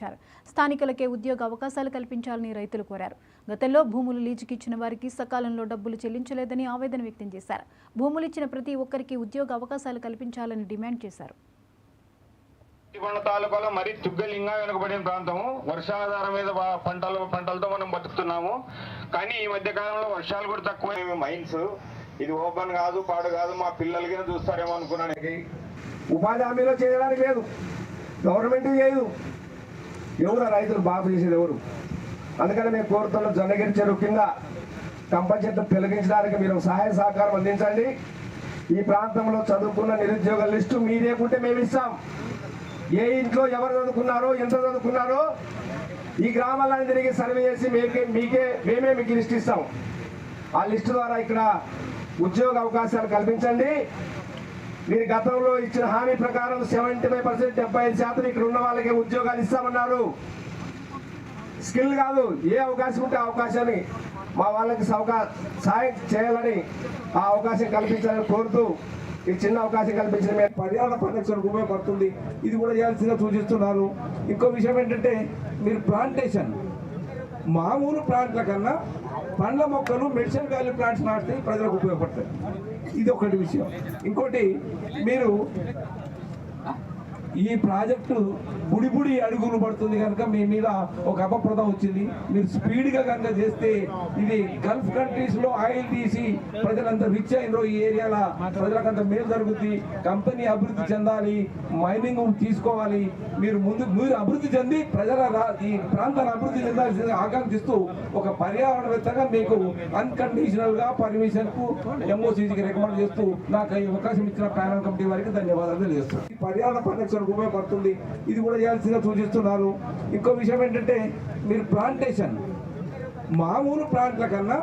పిలుపునిచ్చారు. స్థానికులకే ఉద్యోగ అవకాశాలు కల్పించాలని రైతులు కోరారు. గతంలో భూములు లీజుకి ఇచ్చిన వారికి సకాలంలో డబ్బులు చెల్లించలేదని ఆవేదన వ్యక్తం చేశారు. భూములు ఇచ్చిన ప్రతి ఒక్కరికి ఉద్యోగ అవకాశాలు కల్పించాలని డిమాండ్ చేశారు. తాలూకాలో మరి తుగ్గలింగా వెనుకబడిన ప్రాంతము. వర్షాధారం మీద పంటలతో మనం బతుకుతున్నాము. కానీ ఈ మధ్య కాలంలో వర్షాలు కూడా తక్కువ. మైన్స్ ఇది ఓపెన్ కాదు, పాడు కాదు, మా పిల్లలకి చూస్తారేమో అనుకున్నాను. ఉపాధి హామీలో చేయడానికి లేదు, గవర్నమెంట్ చేయదు. ఎవరు రైతులు బాగు చేసేది ఎవరు? అందుకని మేము కోరుతున్న జొన్నగిరి చెరువు కింద కంప చెట్టు తొలగించడానికి మీరు సహాయ సహకారం అందించండి. ఈ ప్రాంతంలో చదువుకున్న నిరుద్యోగ లిస్టు మీరేకుంటే మేము ఇస్తాం. ఏ ఇంట్లో ఎవరు చదువుకున్నారో, ఎంత చదువుకున్నారో ఈ గ్రామాలను తిరిగి సర్వే చేసి మేమే మీకు లిస్ట్ ఇస్తాం. ఆ లిస్టు ద్వారా ఇక్కడ ఉద్యోగ అవకాశాలు కల్పించండి. మీరు గతంలో ఇచ్చిన హామీ ప్రకారం 75%, 75% ఇక్కడ ఉన్న వాళ్ళకి ఉద్యోగాలు ఇస్తామన్నారు. స్కిల్ కాదు, ఏ అవకాశం ఉంటే ఆ అవకాశాన్ని మా వాళ్ళకి సాయం చేయాలని, ఆ అవకాశం కల్పించాలని కోరుతూ ఈ చిన్న అవకాశం కల్పించిన మేము పర్యావరణ పరిరక్షణకు ఉపయోగపడుతుంది. ఇది కూడా చేయాల్సిందిగా సూచిస్తున్నారు. ఇంకో విషయం ఏంటంటే, మీరు ప్లాంటేషన్ మామూలు ప్లాంట్ల కన్నా పండ్ల మొక్కలు, మెడిసిన్ వాల్యూ ప్లాంట్స్ నాటితే ప్రజలకు ఉపయోగపడతాయి. ఇది ఒకటి విషయం. ఇంకోటి, మీరు ఈ ప్రాజెక్టు బుడి అడుగులు పడుతుంది కనుక మీ మీద ఒక అపప్రదం వచ్చింది. మీరు స్పీడ్గా కనుక చేస్తే ఇది గల్ఫ్ కంట్రీస్లో ఆయిల్ తీసి ప్రజలంతా రిచ్ అయినరో ఈ ఏరియాల ప్రజలకంత మేలు జరుగుతుంది. కంపెనీ అభివృద్ధి చెందాలి, మైనింగ్ తీసుకోవాలి. మీరు అభివృద్ధి చెంది ఈ ప్రాంతాన్ని అభివృద్ధి చెందాల్సిందిగా ఆకాంక్షిస్తూ ఒక పర్యావరణవేత్తగా మీకు అన్కండిషనల్గా పర్మిషన్కు ఎంఓసీకి రికమెండ్ చేస్తూ నాకు ఈ అవకాశం ఇచ్చిన ప్యానల్ కమిటీ వారికి ధన్యవాదాలు తెలియజేస్తాను. పర్యావరణ పరిరక్షణ ఉపయోగపడుతుంది. ఇది కూడా చేయాల్సిందిగా సూచిస్తున్నారు. ఇంకో విషయం ఏంటంటే, మీరు ప్లాంటేషన్ మామూలు ప్లాంట్ల కన్నా